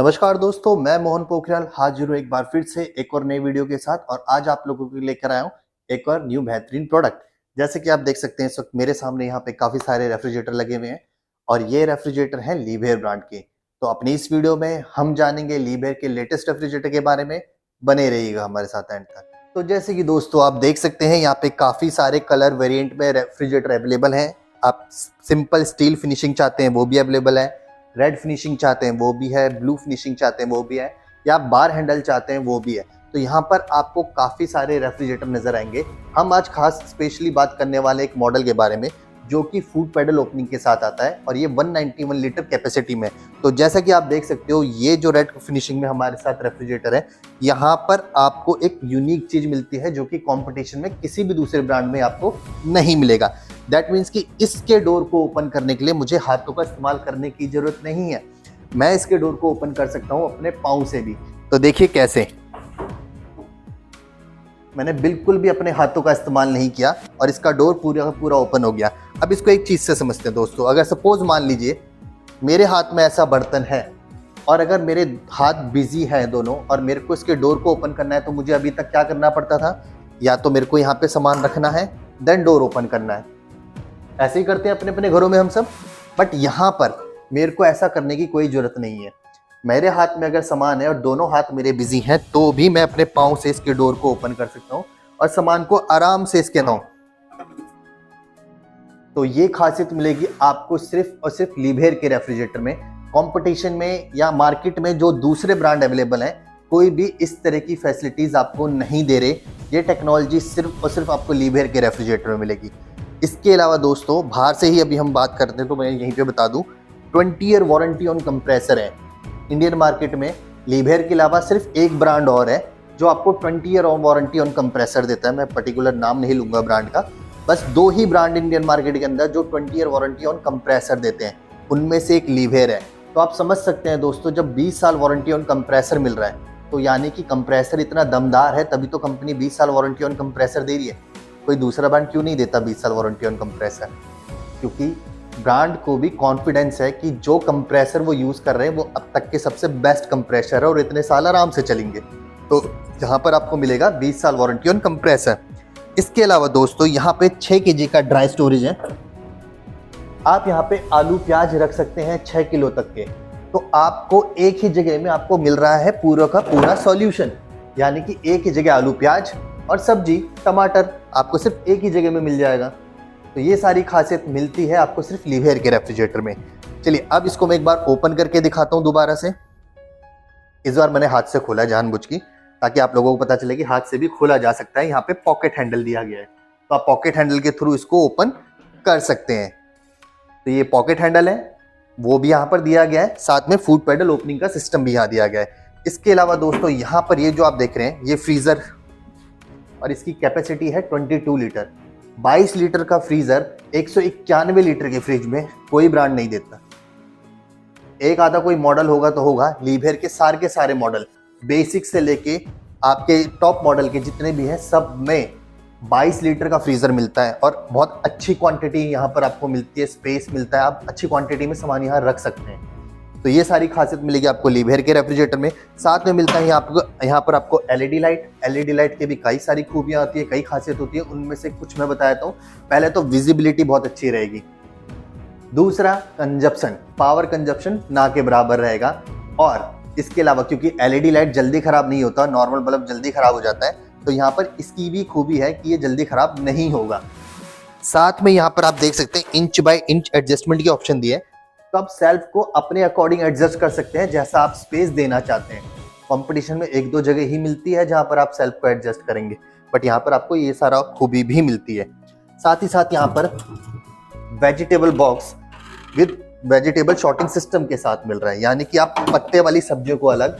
नमस्कार दोस्तों, मैं मोहन पोखरियाल हाजिर हूँ एक बार फिर से एक और नई वीडियो के साथ। और आज आप लोगों के लिए लेकर आया हूँ एक और न्यू बेहतरीन प्रोडक्ट। जैसे कि आप देख सकते हैं इस वक्त मेरे सामने यहाँ पे काफी सारे रेफ्रिजरेटर लगे हुए हैं और ये रेफ्रिजरेटर हैं लीबेयर ब्रांड के। तो अपनी इस वीडियो में हम जानेंगे लीबेयर के लेटेस्ट रेफ्रिजरेटर के बारे में। बने रहिएगा हमारे साथ एंड तक। तो जैसे कि दोस्तों आप देख सकते हैं यहाँ पे काफी सारे कलर वेरिएंट में रेफ्रिजरेटर अवेलेबल हैं। आप सिंपल स्टील फिनिशिंग चाहते हैं वो भी अवेलेबल है, रेड फिनिशिंग चाहते हैं वो भी है, ब्लू फिनिशिंग चाहते हैं वो भी है, या बार हैंडल चाहते हैं वो भी है। तो यहाँ पर आपको काफ़ी सारे रेफ्रिजरेटर नजर आएंगे। हम आज खास स्पेशली बात करने वाले एक मॉडल के बारे में जो कि फूड पेडल ओपनिंग के साथ आता है और ये 191 लीटर कैपेसिटी में। तो जैसा कि आप देख सकते हो ये जो रेड फिनिशिंग में हमारे साथ रेफ्रिजरेटर है, यहाँ पर आपको एक यूनिक चीज़ मिलती है जो कि कॉम्पिटिशन में किसी भी दूसरे ब्रांड में आपको नहीं मिलेगा। दैट मीन्स कि इसके डोर को ओपन करने के लिए मुझे हाथों का इस्तेमाल करने की ज़रूरत नहीं है। मैं इसके डोर को ओपन कर सकता हूँ अपने पाँव से भी। तो देखिए कैसे मैंने बिल्कुल भी अपने हाथों का इस्तेमाल नहीं किया और इसका डोर पूरा का पूरा ओपन हो गया। अब इसको एक चीज़ से समझते हैं दोस्तों। अगर सपोज मान लीजिए मेरे हाथ में ऐसा बर्तन है और अगर मेरे हाथ बिजी हैं दोनों और मेरे को इसके डोर को ओपन करना है, तो मुझे अभी तक क्या करना पड़ता था? या तो मेरे को यहाँ पे सामान रखना है देन डोर ओपन करना है। ऐसे ही करते हैं अपने अपने घरों में हम सब। बट यहाँ पर मेरे को ऐसा करने की कोई ज़रूरत नहीं है। मेरे हाथ में अगर सामान है और दोनों हाथ मेरे बिजी हैं तो भी मैं अपने पाँव से इसके डोर को ओपन कर सकता हूँ और सामान को आराम से इसके नाउ। तो ये खासियत मिलेगी आपको सिर्फ और सिर्फ लीबेयर के रेफ्रिजरेटर में। कंपटीशन में या मार्केट में जो दूसरे ब्रांड अवेलेबल हैं कोई भी इस तरह की फैसिलिटीज़ आपको नहीं दे रहे। ये टेक्नोलॉजी सिर्फ और सिर्फ आपको लीबेयर के रेफ्रिजरेटर में मिलेगी। इसके अलावा दोस्तों बाहर से ही अभी हम बात करते हैं तो मैं यहीं पे बता दूं 20 ईयर वारंटी ऑन कंप्रेसर है। इंडियन मार्केट में लीबेयर के अलावा सिर्फ एक ब्रांड और है जो आपको 20 ईयर वारंटी ऑन कंप्रेसर देता है। मैं पर्टिकुलर नाम नहीं लूंगा ब्रांड का। बस दो ही ब्रांड इंडियन मार्केट के अंदर जो 20 ईयर वारंटी ऑन कंप्रेसर देते हैं, उनमें से एक लीबेयर है। तो आप समझ सकते हैं दोस्तों, जब 20 साल वारंटी ऑन कंप्रेसर मिल रहा है तो यानी कि कंप्रेसर इतना दमदार है, तभी तो कंपनी 20 साल वारंटी ऑन कंप्रेसर दे रही है। कोई दूसरा ब्रांड क्यों नहीं देता 20 साल वारंटी ऑन कंप्रेसर? क्योंकि ब्रांड को भी कॉन्फिडेंस है कि जो कंप्रेसर वो यूज़ कर रहे हैं वो अब तक के सबसे बेस्ट कंप्रेसर है और इतने साल आराम से चलेंगे। तो यहाँ पर आपको मिलेगा 20 साल वारंटी ऑन कंप्रेसर। इसके अलावा दोस्तों यहाँ पे 6 kg का ड्राई स्टोरेज है। आप यहाँ पे आलू प्याज रख सकते हैं 6 किलो तक के। तो आपको एक ही जगह में आपको मिल रहा है पूरा का पूरा सॉल्यूशन, यानी कि एक ही जगह आलू प्याज और सब्जी टमाटर आपको सिर्फ एक ही जगह में मिल जाएगा। तो ये सारी खासियत मिलती है आपको सिर्फ लीबेयर के रेफ्रिजरेटर में। चलिए अब इसको मैं एक बार ओपन करके दिखाता हूँ दोबारा से। इस बार मैंने हाथ से खोला जानबूझ की, ताकि आप लोगों को पता चले कि हाथ से भी खोला जा सकता है। यहाँ पे पॉकेट हैंडल दिया गया है तो आप पॉकेट हैंडल के थ्रू इसको ओपन कर सकते हैं। तो ये पॉकेट हैंडल है वो भी यहाँ पर दिया गया है, साथ में फूड पेडल ओपनिंग का सिस्टम भी यहाँ दिया गया है। इसके अलावा दोस्तों यहाँ पर ये जो आप देख रहे हैं ये फ्रीजर और इसकी कैपेसिटी है 22 लीटर। 22 लीटर का फ्रीजर 191 लीटर के फ्रिज में कोई ब्रांड नहीं देता। एक आधा कोई मॉडल होगा तो होगा, लीबेयर के सारे मॉडल बेसिक से लेके आपके टॉप मॉडल के जितने भी हैं सब में 22 लीटर का फ्रीजर मिलता है और बहुत अच्छी क्वांटिटी यहाँ पर आपको मिलती है, स्पेस मिलता है, आप अच्छी क्वांटिटी में सामान यहाँ रख सकते हैं। तो ये सारी खासियत मिलेगी आपको लीबेयर के रेफ्रिजरेटर में। साथ में मिलता है यहाँ पर आपको एलईडी लाइट। एलईडी लाइट के भी कई सारी खूबियाँ होती है, कई खासियत होती है, उनमें से कुछ मैं बताता हूँ। पहले तो विजिबिलिटी बहुत अच्छी रहेगी। दूसरा कंजप्शन, पावर कंजप्शन ना के बराबर रहेगा। और इसके अलावा क्योंकि एलईडी लाइट जल्दी खराब नहीं होता, नॉर्मल बल्ब जल्दी खराब हो जाता है, तो यहाँ पर इसकी भी खूबी है कि ये जल्दी खराब नहीं होगा। साथ में यहाँ पर आप देख सकते हैं इंच बाय इंच एडजस्टमेंट की ऑप्शन दी है। तो आप सेल्फ को अपने अकॉर्डिंग एडजस्ट कर सकते हैं जैसा आप स्पेस देना चाहते हैं। कंपटीशन में एक दो जगह ही मिलती है जहां पर आप सेल्फ को एडजस्ट करेंगे, बट यहाँ पर आपको ये सारा खूबी भी मिलती है। साथ ही साथ यहाँ पर vegetable box with vegetable sorting system के साथ मिल रहा है, यानी कि आप पत्ते वाली सब्जियों को अलग,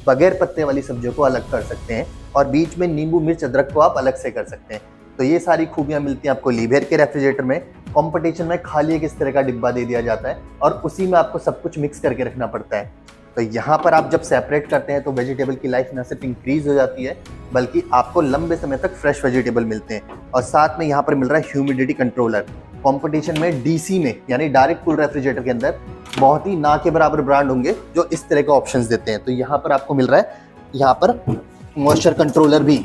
बगैर पत्ते वाली सब्जियों को अलग कर सकते हैं और बीच में नींबू मिर्च अदरक को आप अलग से कर सकते हैं। तो ये सारी खूबियाँ मिलती हैं आपको लीबेयर के रेफ्रिजरेटर में। कंपटीशन में खाली एक इस तरह का डिब्बा दे दिया जाता है और उसी में आपको सब कुछ मिक्स करके रखना पड़ता है। तो यहाँ पर आप जब सेपरेट करते हैं तो वेजिटेबल की लाइफ न सिर्फ इंक्रीज हो जाती है बल्कि आपको लंबे समय तक फ्रेश वेजिटेबल मिलते हैं। और साथ में यहाँ पर मिल रहा है ह्यूमिडिटी कंट्रोलर। कंपटीशन में डीसी में यानी डायरेक्ट कूल रेफ्रिजरेटर के अंदर बहुत ही ना के बराबर ब्रांड होंगे जो इस तरह के ऑप्शंस देते हैं। तो यहाँ पर आपको मिल रहा है यहाँ पर मॉइस्चर कंट्रोलर भी।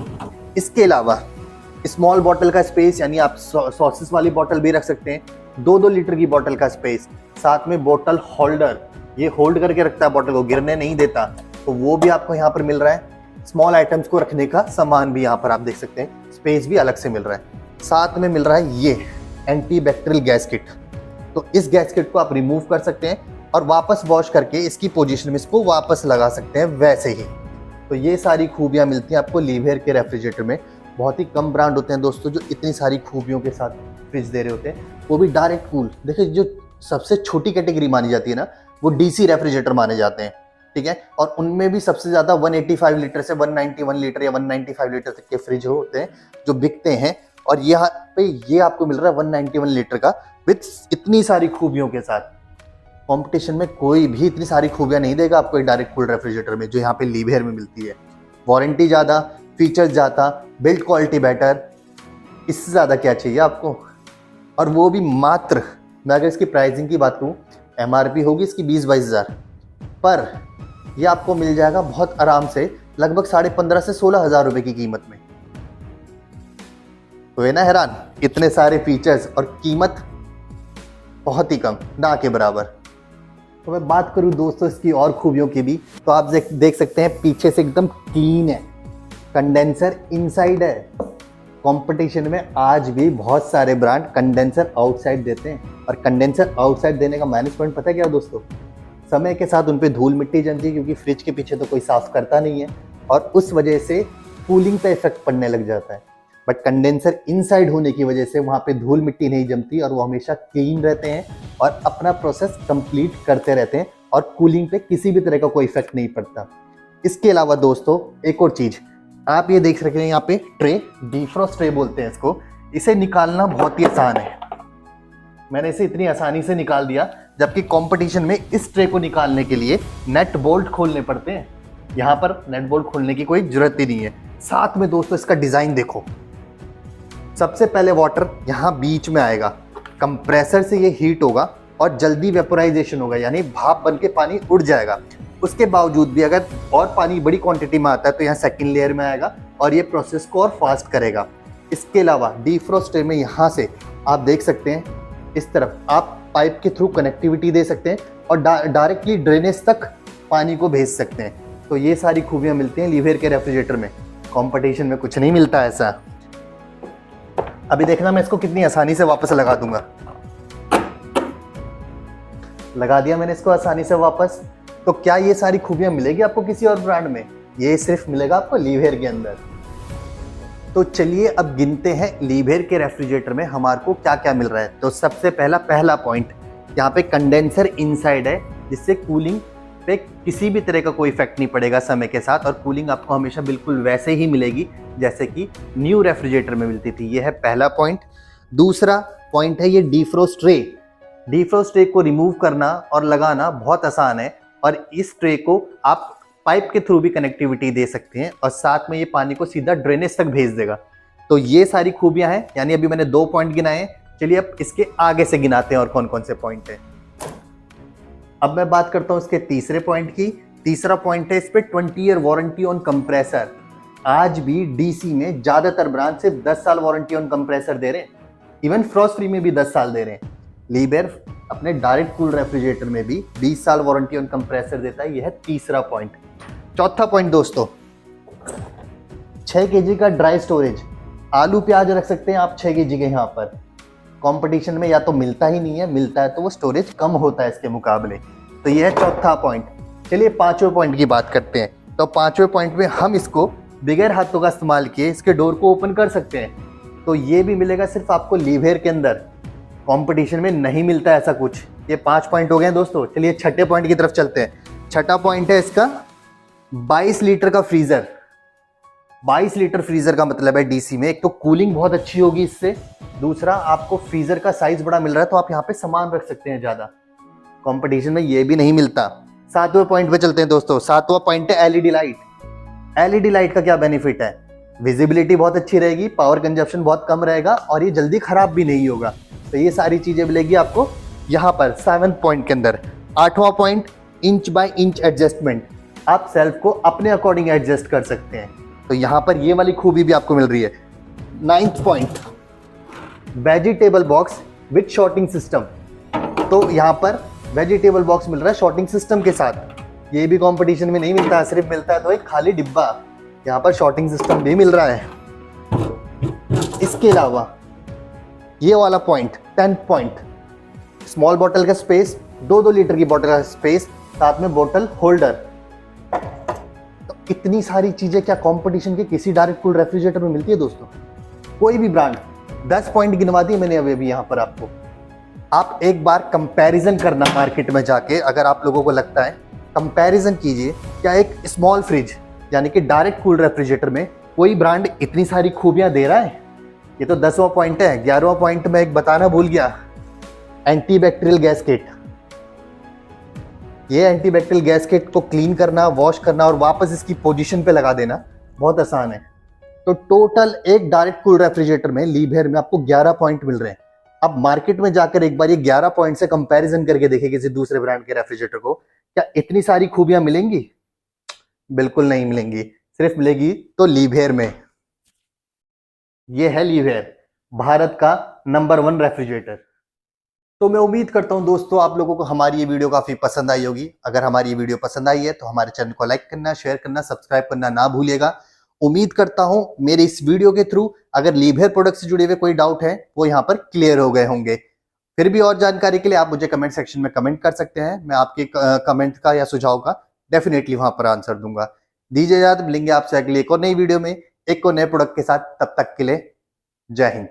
इसके अलावा स्मॉल बॉटल का स्पेस, यानी आप सॉसेस वाली बॉटल भी रख सकते हैं, 2-2 लीटर की बॉटल का स्पेस, साथ में बॉटल होल्डर, ये होल्ड करके रखता है बॉटल को, गिरने नहीं देता, तो वो भी आपको यहाँ पर मिल रहा है। स्मॉल आइटम्स को रखने का सामान भी यहाँ पर आप देख सकते हैं, स्पेस भी अलग से मिल रहा है। साथ में मिल रहा है ये एंटी बैक्टीरियल गैस किट। तो इस गैस किट को आप रिमूव कर सकते हैं और वापस वॉश करके इसकी पोजीशन में इसको वापस लगा सकते हैं वैसे ही। तो ये सारी खूबियाँ मिलती हैं आपको लीवियर के रेफ्रिजरेटर में। बहुत ही कम ब्रांड होते हैं दोस्तों जो इतनी सारी खूबियों के साथ फ्रिज दे रहे होते हैं, वो भी डायरेक्ट कूल। देखिए जो सबसे छोटी कैटेगरी मानी जाती है ना, वो डीसी रेफ्रिजरेटर माने जाते हैं, ठीक है। और उनमें भी सबसे ज़्यादा 185 लीटर से 191 लीटर या 195 लीटर तक के फ्रिज होते हैं जो बिकते हैं। और यहाँ पे ये आपको मिल रहा है 191 लीटर का विथ इतनी सारी खूबियों के साथ। कंपटीशन में कोई भी इतनी सारी खूबियाँ नहीं देगा आपको एक डायरेक्ट कूल रेफ्रिजरेटर में जो यहाँ पे लीवियर में मिलती है। वारंटी ज़्यादा, फीचर्स ज़्यादा, बिल्ड क्वालिटी बेटर, इससे ज़्यादा क्या चाहिए आपको। और वो भी मात्र, मैं अगर इसकी प्राइसिंग की बात करूँ, MRP होगी इसकी 20-22 हज़ार, पर ये आपको मिल जाएगा बहुत आराम से लगभग 15.5 से 16 हज़ार रुपये की कीमत में। तो है ना हैरान, इतने सारे फीचर्स और कीमत बहुत ही कम, ना के बराबर। तो मैं बात करूं दोस्तों इसकी और खूबियों की भी, तो आप देख सकते हैं पीछे से एकदम क्लीन है, कंडेंसर इनसाइड है। कंपटीशन में आज भी बहुत सारे ब्रांड कंडेंसर आउटसाइड देते हैं, और कंडेंसर आउटसाइड देने का मैनेजमेंट पता है क्या दोस्तों, समय के साथ उन पे धूल मिट्टी जमती है क्योंकि फ्रिज के पीछे तो कोई साफ करता नहीं है और उस वजह से कूलिंग पे इफेक्ट पड़ने लग जाता है। बट कंडेंसर इनसाइड होने की वजह से वहाँ पे धूल मिट्टी नहीं जमती और वो हमेशा क्लीन रहते हैं और अपना प्रोसेस कंप्लीट करते रहते हैं और कूलिंग पे किसी भी तरह का कोई इफेक्ट नहीं पड़ता। इसके अलावा दोस्तों एक और चीज़ आप ये देख सकते हैं, यहाँ पे ट्रे, डिफ्रॉस्ट ट्रे बोलते हैं इसको, इसे निकालना बहुत ही आसान है। मैंने इसे इतनी आसानी से निकाल दिया, जबकि कंपटीशन में इस ट्रे को निकालने के लिए नट बोल्ट खोलने पड़ते हैं। यहाँ पर नट बोल्ट खोलने की कोई जरूरत ही नहीं है। साथ में दोस्तों इसका डिज़ाइन देखो, सबसे पहले वाटर यहाँ बीच में आएगा, कंप्रेसर से ये हीट होगा और जल्दी वेपोराइजेशन होगा, यानी भाप बन के पानी उड़ जाएगा। उसके बावजूद भी अगर और पानी बड़ी क्वांटिटी में आता है तो यहाँ सेकंड लेयर में आएगा और ये प्रोसेस को और फास्ट करेगा। इसके अलावा डिफ्रॉस्ट ट्रे में यहाँ से आप देख सकते हैं इस तरफ आप पाइप के थ्रू कनेक्टिविटी दे सकते हैं और डायरेक्टली ड्रेनेज तक पानी को भेज सकते हैं। तो ये सारी खूबियाँ मिलती हैं लीवियर के रेफ्रिजरेटर में, कंपटीशन में कुछ नहीं मिलता ऐसा। अभी देखना मैं इसको कितनी आसानी से वापस लगा दूंगा। लगा दिया मैंने इसको आसानी से वापस। तो क्या ये सारी खूबियां मिलेगी आपको किसी और ब्रांड में? ये सिर्फ मिलेगा आपको लीवियर के अंदर। तो चलिए अब गिनते हैं लीवियर के रेफ्रिजरेटर में हमारे को क्या क्या मिल रहा है। तो सबसे पहला पॉइंट, यहाँ पे कंडेंसर इनसाइड है जिससे कूलिंग पे किसी भी तरह का कोई इफेक्ट नहीं पड़ेगा समय के साथ, और कूलिंग आपको हमेशा बिल्कुल वैसे ही मिलेगी जैसे कि न्यू रेफ्रिजरेटर में मिलती थी। ये है पहला पॉइंट। दूसरा पॉइंट है ये डिफ्रॉस्ट ट्रे। डिफ्रॉस्ट ट्रे को रिमूव करना और लगाना बहुत आसान है, और इस ट्रे को आप पाइप के थ्रू भी कनेक्टिविटी दे सकते हैं और साथ में ये पानी को सीधा ड्रेनेज तक भेज देगा। तो ये सारी खूबियां हैं, यानी अभी मैंने 2 पॉइंट गिनाए हैं। चलिए अब इसके आगे से गिनाते हैं और कौन कौन से पॉइंट हैं। अब मैं बात करता हूं इसके तीसरे पॉइंट की। तीसरा पॉइंट है इस पे 20 ईयर वारंटी ऑन कंप्रेसर। आज भी डीसी में ज्यादातर ब्रांड सिर्फ 10 साल वारंटी ऑन कंप्रेसर दे रहे हैं, इवन फ्रॉस्ट फ्री में भी 10 साल दे रहे हैं। लीवियर अपने डायरेक्ट कूल रेफ्रिजरेटर में भी 20 साल वारंटी ऑन कंप्रेसर देता है। यह है तीसरा पॉइंट। चौथा पॉइंट दोस्तों, 6 kg का ड्राई स्टोरेज। आलू प्याज रख सकते हैं आप 6 kg के। यहाँ पर कंपटीशन में या तो मिलता ही नहीं है, मिलता है तो वो स्टोरेज कम होता है इसके मुकाबले। तो ये है चौथा पॉइंट। चलिए 5वें पॉइंट की बात करते हैं। तो 5वें पॉइंट में हम इसको बगैर हाथों का इस्तेमाल किए इसके डोर को ओपन कर सकते हैं। तो ये भी मिलेगा सिर्फ आपको लीवियर के अंदर, कंपटीशन में नहीं मिलता ऐसा कुछ। ये 5 पॉइंट हो गए दोस्तों। चलिए छठे पॉइंट की तरफ चलते हैं। छठा पॉइंट है इसका 22 लीटर का फ्रीजर। 22 लीटर फ्रीजर का मतलब है डीसी में एक तो कूलिंग बहुत अच्छी होगी इससे, दूसरा आपको फ्रीजर का साइज बड़ा मिल रहा है तो आप यहाँ पे सामान रख सकते हैं ज़्यादा। कंपटीशन में ये भी नहीं मिलता। 7वें पॉइंट पे चलते हैं दोस्तों। 7वां पॉइंट है एलईडी लाइट। एलईडी लाइट का क्या बेनिफिट है? विजिबिलिटी बहुत अच्छी रहेगी, पावर कंजप्शन बहुत कम रहेगा और ये जल्दी खराब भी नहीं होगा। तो ये सारी चीजें मिलेगी आपको यहाँ पर 7वें पॉइंट के अंदर। 8वां point, inch by inch adjustment. आप सेल्फ को अपने अकॉर्डिंग एडजस्ट कर सकते हैं, तो यहाँ पर ये वाली खूबी भी आपको मिल रही है। 9th point, vegetable box with sorting system. तो यहाँ पर वेजिटेबल बॉक्स मिल रहा है शॉर्टिंग सिस्टम के साथ। ये भी कंपटीशन में नहीं मिलता है, सिर्फ मिलता है तो एक खाली डिब्बा। यहाँ पर शॉर्टिंग सिस्टम भी मिल रहा है। इसके अलावा ये वाला point 10th point, small bottle का स्पेस, 2-2 लीटर की बॉटल का स्पेस, साथ में बॉटल होल्डर। तो इतनी सारी चीजें क्या कंपटीशन के किसी डायरेक्ट कूल्ड रेफ्रिजरेटर में मिलती है दोस्तों? कोई भी ब्रांड। 10 पॉइंट गिनवा दिए मैंने अभी यहाँ पर आपको। आप एक बार कंपैरिजन करना मार्केट में जाके, अगर आप लोगों को लगता है, कंपैरिजन कीजिए क्या एक स्मॉल फ्रिज यानी कि डायरेक्ट कूल्ड रेफ्रिजरेटर में कोई ब्रांड इतनी सारी खूबियां दे रहा है। ये तो 10वां पॉइंट है। 11वां पॉइंट में एक बताना भूल गया, एंटीबैक्टीरियल गैसकेट। ये एंटीबैक्टीरियल गैसकेट को क्लीन करना, वॉश करना और वापस इसकी पोजीशन पे लगा देना बहुत आसान है। तो टोटल एक डायरेक्ट कूल्ड रेफ्रिजरेटर में लीबेयर में आपको 11 पॉइंट मिल रहे हैं। अब मार्केट में जाकर एक बार ये 11 पॉइंट से कंपैरिजन करके देखें किसी दूसरे ब्रांड के रेफ्रिजरेटर को, क्या इतनी सारी खूबियां मिलेंगी? बिल्कुल नहीं मिलेंगी। सिर्फ मिलेगी तो लीबेयर में। ये है लीबेयर, भारत का नंबर 1 रेफ्रिजरेटर। तो मैं उम्मीद करता हूं दोस्तों आप लोगों को हमारी ये वीडियो काफी पसंद आई होगी। अगर हमारी ये वीडियो पसंद आई है तो हमारे चैनल को लाइक करना, शेयर करना, सब्सक्राइब करना ना भूलिएगा। उम्मीद करता हूं मेरे इस वीडियो के थ्रू अगर लीबेयर प्रोडक्ट से जुड़े हुए कोई डाउट है वो यहाँ पर क्लियर हो गए होंगे। फिर भी और जानकारी के लिए आप मुझे कमेंट सेक्शन में कमेंट कर सकते हैं। मैं आपके कमेंट का या सुझाव का डेफिनेटली वहां पर आंसर दूंगा। दीजिए इजाजत, मिलेंगे आपसे अगली एक और नई वीडियो में एक और नए प्रोडक्ट के साथ। तब तक के लिए जय हिंद।